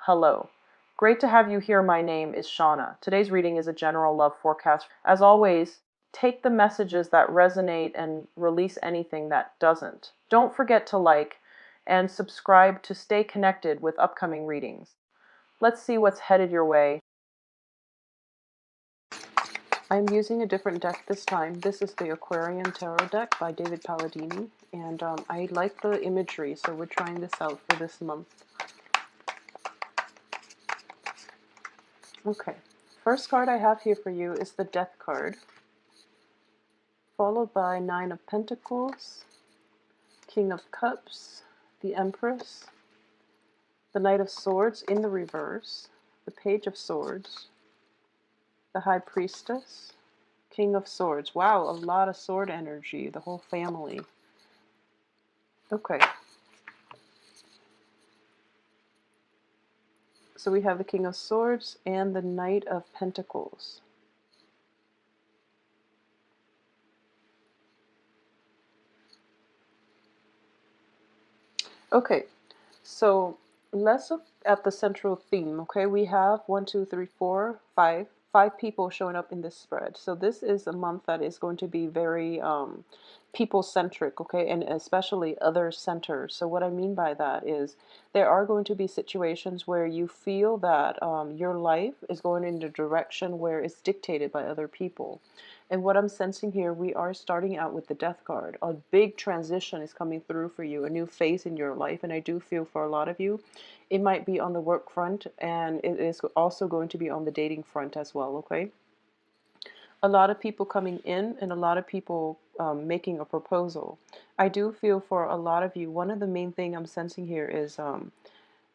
Hello. Great to have you here. My name is Shauna. Today's reading is a general love forecast. As always, take the messages that resonate and release anything that doesn't. Don't forget to like and subscribe to stay connected with upcoming readings. Let's see what's headed your way. I'm using a different deck this time. This is the Aquarian Tarot deck by David Palladini, and I like the imagery, so we're trying this out for this month. Okay, first card I have here for you is the Death card, followed by Nine of Pentacles, King of Cups, the Empress, the Knight of Swords in the reverse, the Page of Swords, the High Priestess, King of Swords. Wow, a lot of sword energy, the whole family. Okay. So we have the King of Swords and the Knight of Pentacles. Okay, so let's look at the central theme. Okay, we have 5 people showing up in this spread. So this is a month that is going to be very people-centric, okay, and especially other-centered. So what I mean by that is there are going to be situations where you feel that your life is going in a direction where it's dictated by other people. And what I'm sensing here, we are starting out with the Death card. A big transition is coming through for you, a new phase in your life. And I do feel for a lot of you, it might be on the work front, and it is also going to be on the dating front as well, okay? A lot of people coming in and a lot of people making a proposal. I do feel for a lot of you, one of the main thing I'm sensing here is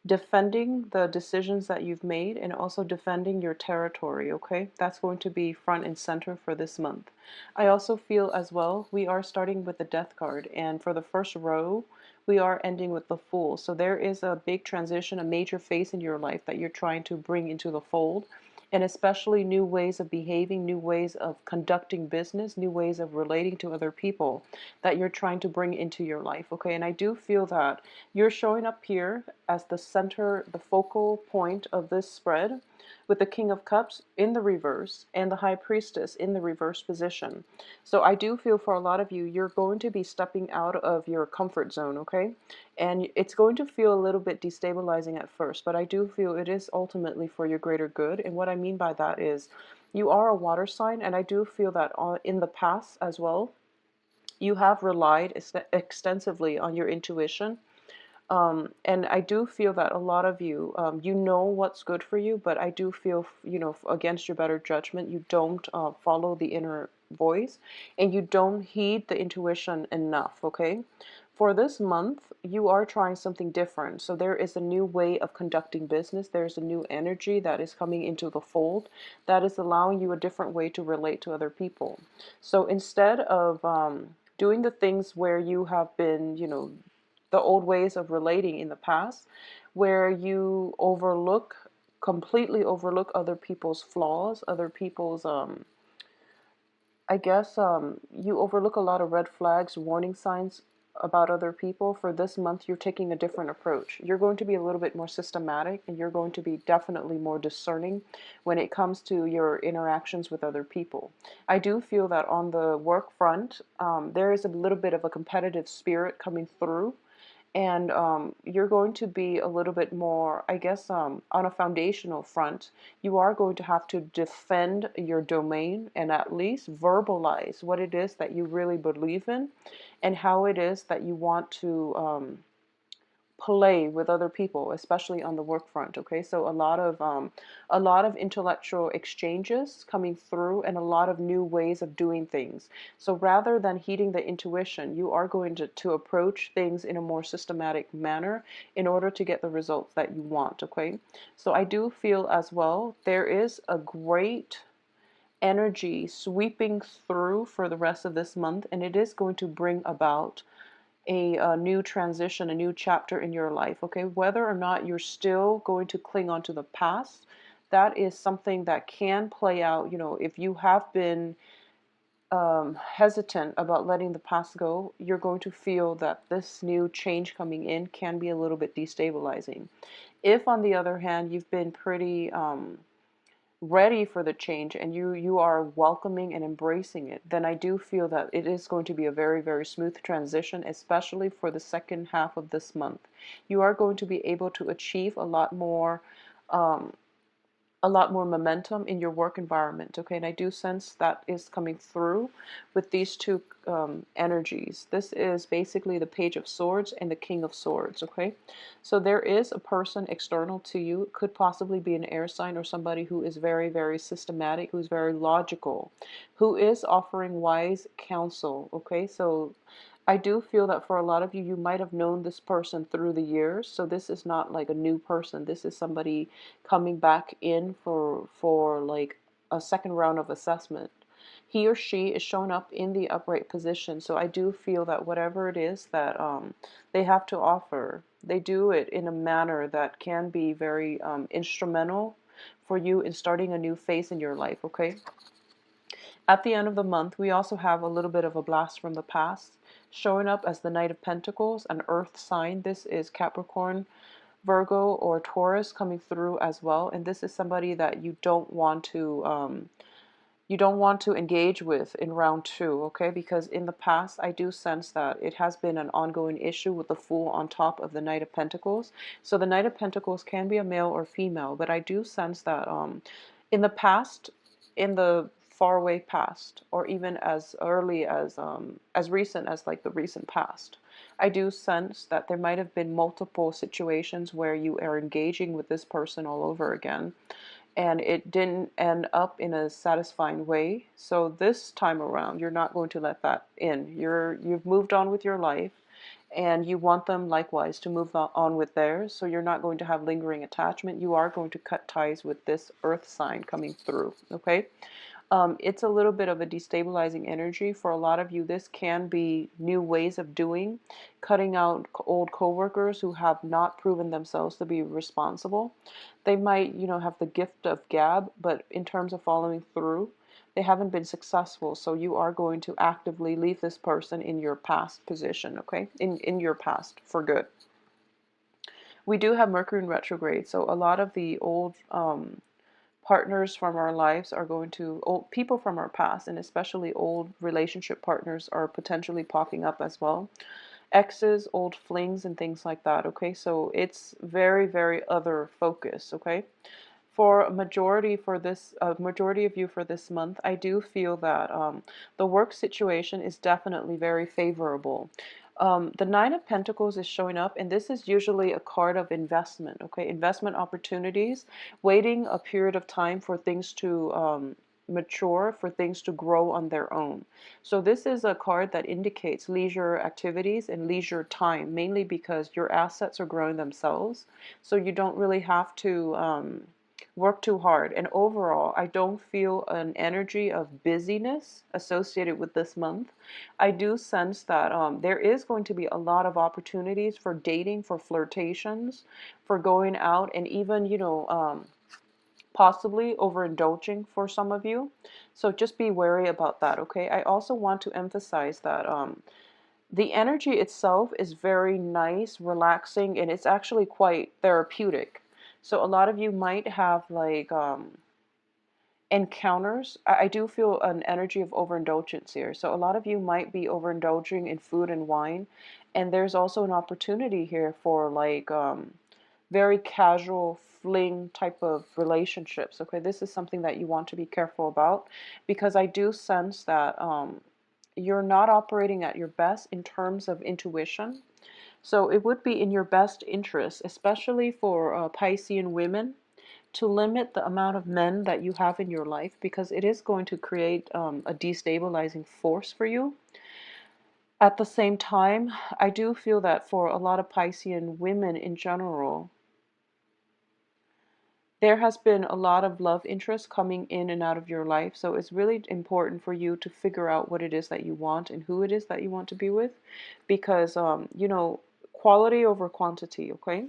defending the decisions that you've made and also defending your territory, okay? That's going to be front and center for this month. I also feel as well, we are starting with the Death card, and for the first row, we are ending with the Fool. So there is a big transition, a major phase in your life that you're trying to bring into the fold, and especially new ways of behaving, new ways of conducting business, new ways of relating to other people that you're trying to bring into your life, okay? And I do feel that you're showing up here as the center, the focal point of this spread, with the King of Cups in the reverse and the High Priestess in the reverse position. So I do feel for a lot of you, you're going to be stepping out of your comfort zone, okay? And it's going to feel a little bit destabilizing at first, but I do feel it is ultimately for your greater good. And what I mean by that is you are a water sign, and I do feel that in the past as well, you have relied extensively on your intuition. And I do feel that a lot of you, you know what's good for you, but I do feel, against your better judgment, you don't follow the inner voice and you don't heed the intuition enough, okay? For this month, you are trying something different. So there is a new way of conducting business. There's a new energy that is coming into the fold that is allowing you a different way to relate to other people. So instead of doing the things where you have been, the old ways of relating in the past, where you completely overlook other people's flaws, other people's, I guess, you overlook a lot of red flags, warning signs about other people. For this month, you're taking a different approach. You're going to be a little bit more systematic, and you're going to be definitely more discerning when it comes to your interactions with other people. I do feel that on the work front, there is a little bit of a competitive spirit coming through, and you're going to be a little bit more, I guess, on a foundational front. You are going to have to defend your domain and at least verbalize what it is that you really believe in and how it is that you want to play with other people, especially on the work front. Okay, so a lot of intellectual exchanges coming through and a lot of new ways of doing things. So rather than heeding the intuition, you are going to approach things in a more systematic manner in order to get the results that you want. Okay, so I do feel as well there is a great energy sweeping through for the rest of this month, and it is going to bring about a new transition, a new chapter in your life, okay? Whether or not you're still going to cling on to the past, that is something that can play out. If you have been hesitant about letting the past go, you're going to feel that this new change coming in can be a little bit destabilizing. If, on the other hand, you've been pretty ready for the change and you are welcoming and embracing it, then I do feel that it is going to be a very, very smooth transition, especially for the second half of this month. You are going to be able to achieve um, a lot more momentum in your work environment. Okay, and I do sense that is coming through with these two energies. This is basically the Page of Swords and the King of Swords. Okay, so there is a person external to you. It could possibly be an air sign or somebody who is very, very systematic, who's very logical, who is offering wise counsel. Okay, so I do feel that for a lot of you, you might have known this person through the years. So this is not like a new person. This is somebody coming back in for like a second round of assessment. He or she is shown up in the upright position. So I do feel that whatever it is that they have to offer, they do it in a manner that can be very instrumental for you in starting a new phase in your life. Okay. At the end of the month, we also have a little bit of a blast from the past showing up as the Knight of Pentacles, an earth sign. This is Capricorn, Virgo, or Taurus coming through as well. And this is somebody that you don't want to engage with in round two, okay? Because in the past, I do sense that it has been an ongoing issue with the Fool on top of the Knight of Pentacles. So the Knight of Pentacles can be a male or female, but I do sense that in the past, in the faraway past, or even as early as recent as like the recent past, I do sense that there might have been multiple situations where you are engaging with this person all over again and it didn't end up in a satisfying way. So this time around, you're not going to let that in. You've moved on with your life and you want them likewise to move on with theirs. So you're not going to have lingering attachment. You are going to cut ties with this earth sign coming through, okay? It's a little bit of a destabilizing energy. For a lot of you, this can be new ways of doing, cutting out old coworkers who have not proven themselves to be responsible. They might, have the gift of gab, but in terms of following through, they haven't been successful. So you are going to actively leave this person in your past position, okay? In your past for good. We do have Mercury in retrograde, so a lot of the old partners from our lives are going to, old people from our past, and especially old relationship partners are potentially popping up as well. Exes, old flings, and things like that. Okay, so it's very, very other focus. Okay, for a majority of you for this month, I do feel that the work situation is definitely very favorable. The Nine of Pentacles is showing up, and this is usually a card of investment, okay? Investment opportunities, waiting a period of time for things to mature, for things to grow on their own. So this is a card that indicates leisure activities and leisure time, mainly because your assets are growing themselves. So you don't really have to work too hard. And overall, I don't feel an energy of busyness associated with this month. I do sense that there is going to be a lot of opportunities for dating, for flirtations, for going out, and even, possibly overindulging for some of you. So just be wary about that, okay? I also want to emphasize that the energy itself is very nice, relaxing, and it's actually quite therapeutic. So a lot of you might have like encounters. I do feel an energy of overindulgence here. So a lot of you might be overindulging in food and wine, and there's also an opportunity here for like very casual fling type of relationships. Okay, this is something that you want to be careful about because I do sense that you're not operating at your best in terms of intuition. So it would be in your best interest, especially for Piscean women, to limit the amount of men that you have in your life because it is going to create a destabilizing force for you. At the same time, I do feel that for a lot of Piscean women in general, there has been a lot of love interest coming in and out of your life. So it's really important for you to figure out what it is that you want and who it is that you want to be with because, quality over quantity, okay?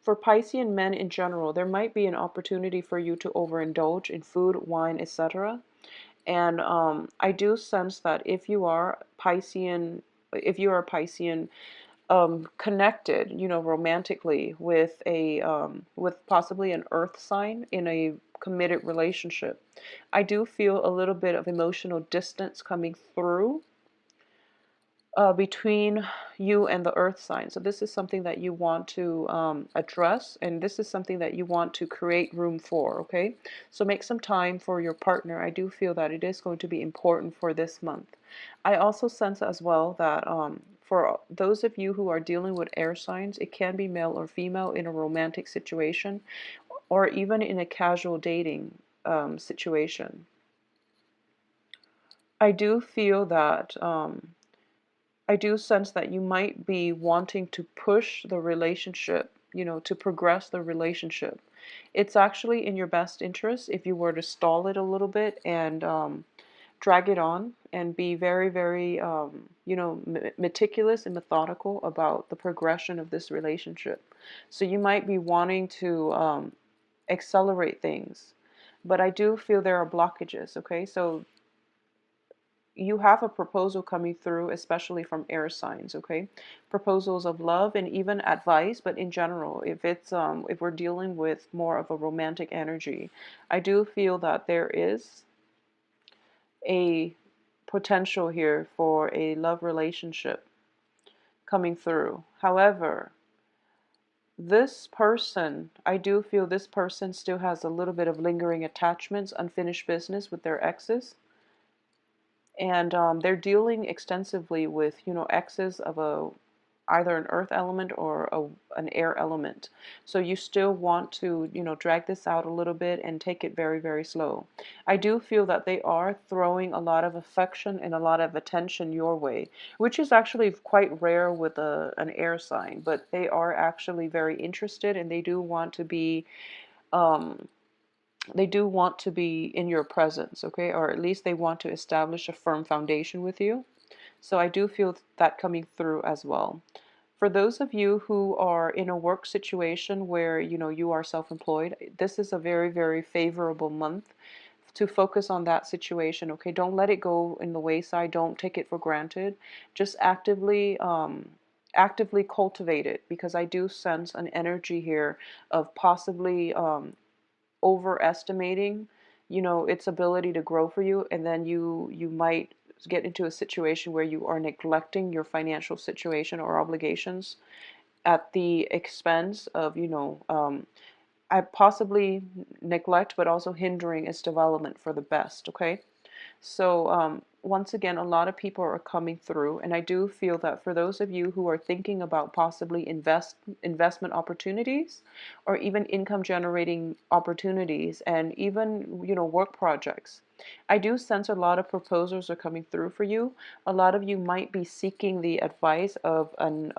For Piscean men in general, there might be an opportunity for you to overindulge in food, wine, etc. And I do sense that if you are Piscean, connected, romantically with with possibly an earth sign in a committed relationship. I do feel a little bit of emotional distance coming through between you and the earth sign. So this is something that you want to address, and this is something that you want to create room for, okay? So make some time for your partner. I do feel that it is going to be important for this month. I also sense as well that for those of you who are dealing with air signs, it can be male or female in a romantic situation or even in a casual dating situation. I do feel that I do sense that you might be wanting to push the relationship, to progress the relationship. It's actually in your best interest if you were to stall it a little bit and drag it on and be very, very, meticulous and methodical about the progression of this relationship. So you might be wanting to accelerate things, but I do feel there are blockages, okay? So you have a proposal coming through, especially from air signs, okay? Proposals of love and even advice, but in general, if we're dealing with more of a romantic energy, I do feel that there is a potential here for a love relationship coming through. However, this person, I do feel this person still has a little bit of lingering attachments, unfinished business with their exes, and they're dealing extensively with exes of a either an earth element or an air element. So you still want to drag this out a little bit and take it very, very slow. I do feel that they are throwing a lot of affection and a lot of attention your way, which is actually quite rare with an air sign, but they are actually very interested, and um, they do want to be in your presence, okay? Or at least they want to establish a firm foundation with you. So I do feel that coming through as well. For those of you who are in a work situation where you are self-employed, this is a very, very favorable month to focus on that situation, okay? Don't let it go in the wayside. Don't take it for granted. Just actively cultivate it, because I do sense an energy here of possibly overestimating its ability to grow for you, and then you might get into a situation where you are neglecting your financial situation or obligations at the expense of I possibly neglect, but also hindering its development for the best, okay? So once again, a lot of people are coming through, and I do feel that for those of you who are thinking about possibly investment opportunities, or even income generating opportunities, and even work projects, I do sense a lot of proposals are coming through for you. A lot of you might be seeking the advice of an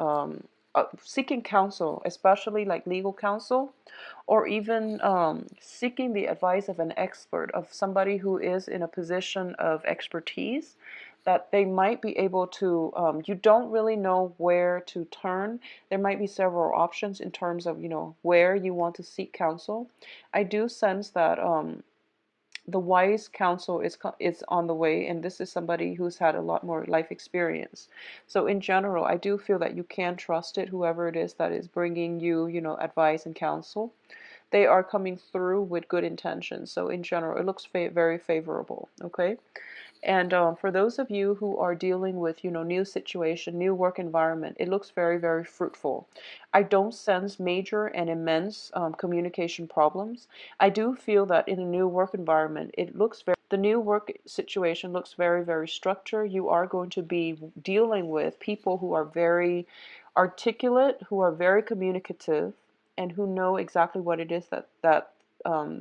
seeking counsel, especially like legal counsel, or even seeking the advice of an expert, of somebody who is in a position of expertise, that they might be able to, you don't really know where to turn. There might be several options in terms of, where you want to seek counsel. I do sense that the wise counsel is on the way, and this is somebody who's had a lot more life experience. So in general, I do feel that you can trust it, whoever it is that is bringing you, advice and counsel. They are coming through with good intentions. So in general, it looks very favorable. Okay. And for those of you who are dealing with, new situation, new work environment, it looks very, very fruitful. I don't sense major and immense communication problems. I do feel that in a new work environment, the new work situation looks very, very structured. You are going to be dealing with people who are very articulate, who are very communicative, and who know exactly what it is that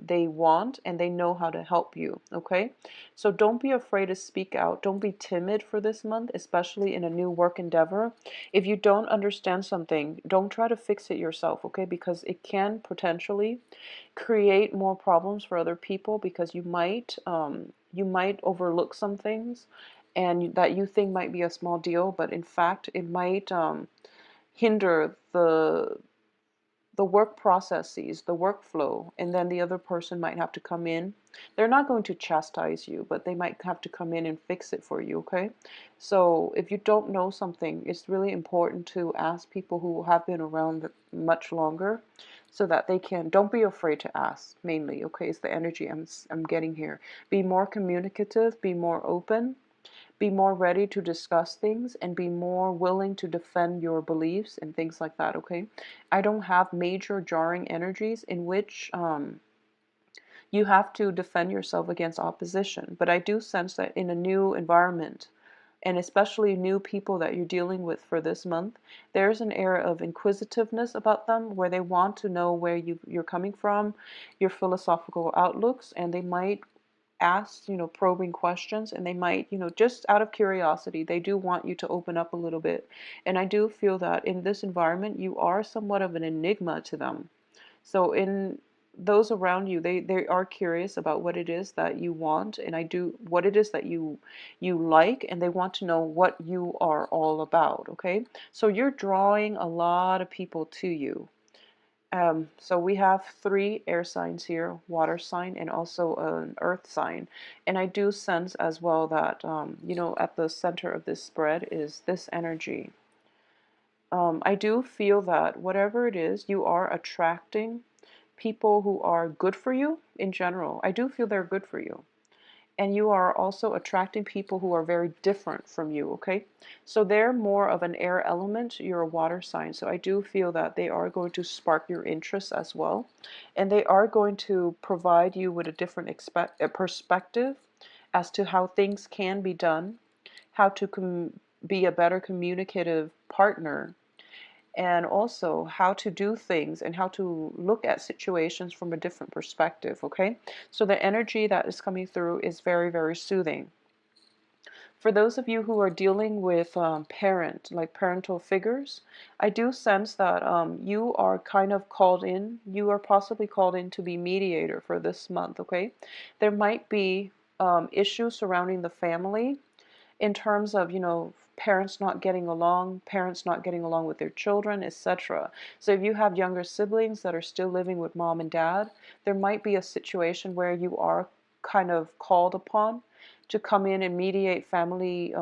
they want, and they know how to help you. Okay. So don't be afraid to speak out. Don't be timid for this month, especially in a new work endeavor. If you don't understand something, don't try to fix it yourself, okay? Because it can potentially create more problems for other people, because you might overlook some things, and that you think might be a small deal, but in fact it might hinder the work processes, the workflow, and then the other person might have to come in. They're not going to chastise you, but they might have to come in and fix it for you, okay? So if you don't know something, it's really important to ask people who have been around much longer so that they can, don't be afraid to ask, mainly, okay? It's the energy I'm getting here. Be more communicative, be more open, be more ready to discuss things, and be more willing to defend your beliefs and things like that, okay? I don't have major jarring energies in which you have to defend yourself against opposition, but I do sense that in a new environment, and especially new people that you're dealing with for this month, there's an air of inquisitiveness about them where they want to know where you're coming from, your philosophical outlooks, and they might ask, probing questions, and they might, just out of curiosity, they do want you to open up a little bit. And I do feel that in this environment, you are somewhat of an enigma to them. So in those around you, they are curious about what it is that you want, and what it is that you like, and they want to know what you are all about, okay? So you're drawing a lot of people to you. So we have 3 air signs here, water sign and also an earth sign. And I do sense as well that, at the center of this spread is this energy. I do feel that whatever it is, you are attracting people who are good for you in general. I do feel they're good for you. And you are also attracting people who are very different from you, okay? So they're more of an air element, you're a water sign. So I do feel that they are going to spark your interest as well. And they are going to provide you with a different perspective as to how things can be done, how to be a better communicative partner, and also how to do things and how to look at situations from a different perspective, okay? So the energy that is coming through is very, very soothing. For those of you who are dealing with parental figures, I do sense that you are kind of called in, you are possibly called in to be mediator for this month, okay? There might be issues surrounding the family in terms of, parents not getting along with their children, etc. So if you have younger siblings that are still living with mom and dad, there might be a situation where you are kind of called upon to come in and mediate family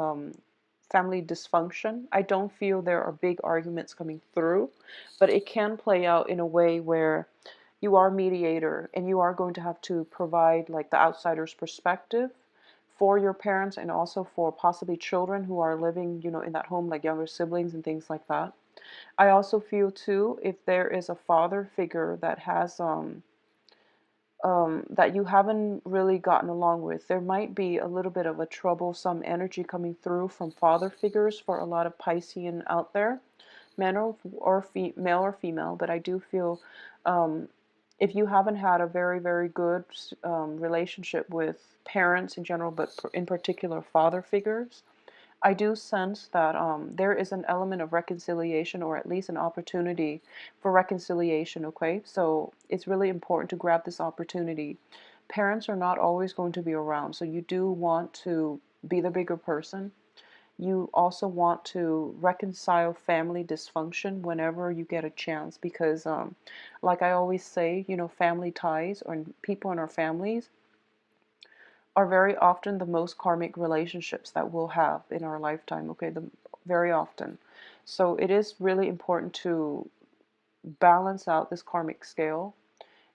dysfunction. I don't feel there are big arguments coming through, but it can play out in a way where you are mediator and you are going to have to provide like the outsider's perspective for your parents and also for possibly children who are living, in that home, like younger siblings and things like that. I also feel too, if there is a father figure that has that you haven't really gotten along with, there might be a little bit of a troublesome energy coming through from father figures for a lot of Piscean out there, male or female. But I do feel if you haven't had a very, very good relationship with parents in general, but in particular father figures, I do sense that there is an element of reconciliation, or at least an opportunity for reconciliation, okay? So it's really important to grab this opportunity. Parents are not always going to be around, so you do want to be the bigger person. You also want to reconcile family dysfunction whenever you get a chance, because like I always say, family ties or people in our families are very often the most karmic relationships that we'll have in our lifetime, okay? Very often. So it is really important to balance out this karmic scale.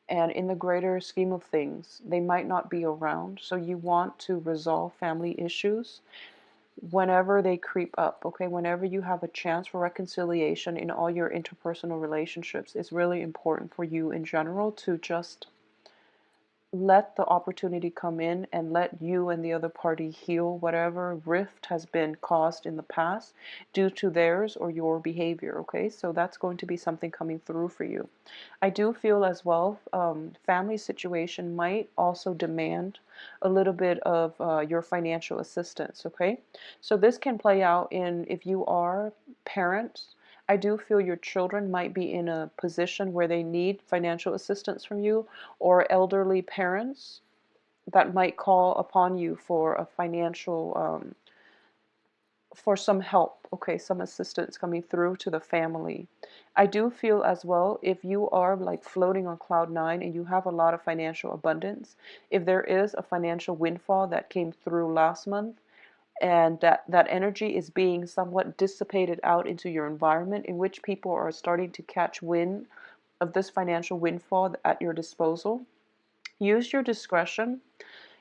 And in the greater scheme of things, they might not be around. So you want to resolve family issues whenever they creep up, okay? Whenever you have a chance for reconciliation in all your interpersonal relationships, it's really important for you in general to just let the opportunity come in and let you and the other party heal whatever rift has been caused in the past due to theirs or your behavior, okay? So that's going to be something coming through for you. I do feel as well, family situation might also demand a little bit of your financial assistance, okay? So this can play out in, if you are parents, I do feel your children might be in a position where they need financial assistance from you, or elderly parents that might call upon you for a for some help, okay, some assistance coming through to the family. I do feel as well, if you are like floating on cloud nine and you have a lot of financial abundance, if there is a financial windfall that came through last month, and that energy is being somewhat dissipated out into your environment, in which people are starting to catch wind of this financial windfall at your disposal. Use your discretion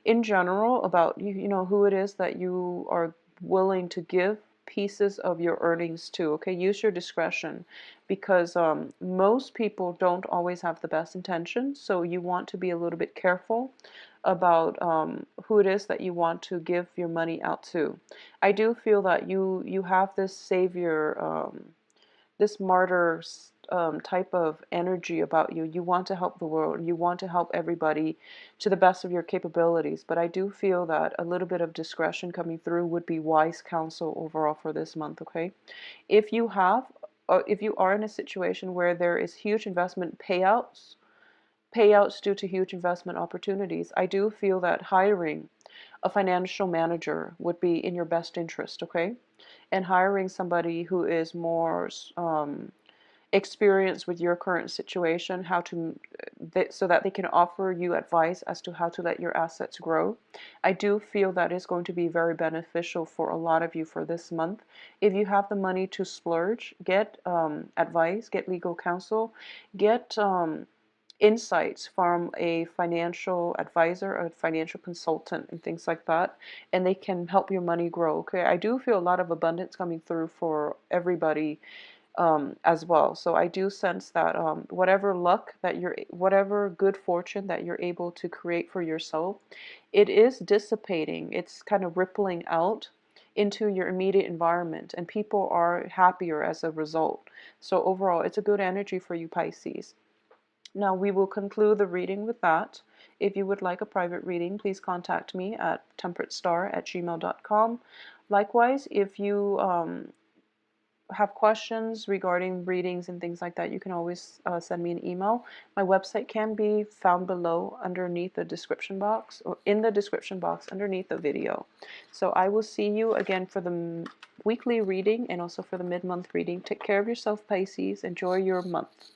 in general about you know who it is that you are willing to give pieces of your earnings to. Okay, use your discretion, because most people don't always have the best intentions, so you want to be a little bit careful about who it is that you want to give your money out to. I do feel that you have this savior, this martyr type of energy about you. You want to help the world. You want to help everybody to the best of your capabilities. But I do feel that a little bit of discretion coming through would be wise counsel overall for this month. Okay, if you have, if you are in a situation where there is huge investment payouts due to huge investment opportunities, I do feel that hiring a financial manager would be in your best interest. Okay, and hiring somebody who is more experience with your current situation, how to so that they can offer you advice as to how to let your assets grow. I do feel that is going to be very beneficial for a lot of you for this month. If you have the money to splurge, get advice, get legal counsel, get insights from a financial advisor, a financial consultant, and things like that, and they can help your money grow. Okay, I do feel a lot of abundance coming through for everybody as well. So I do sense that whatever luck that whatever good fortune that you're able to create for yourself, it is dissipating. It's kind of rippling out into your immediate environment, and people are happier as a result. So overall, it's a good energy for you, Pisces. Now we will conclude the reading with that. If you would like a private reading, please contact me at temperatestar@gmail.com. Likewise, if you have questions regarding readings and things like that, you can always send me an email. My website can be found below underneath the description box, or in the description box underneath the video. So I will see you again for the weekly reading and also for the mid-month reading. Take care of yourself, Pisces. Enjoy your month.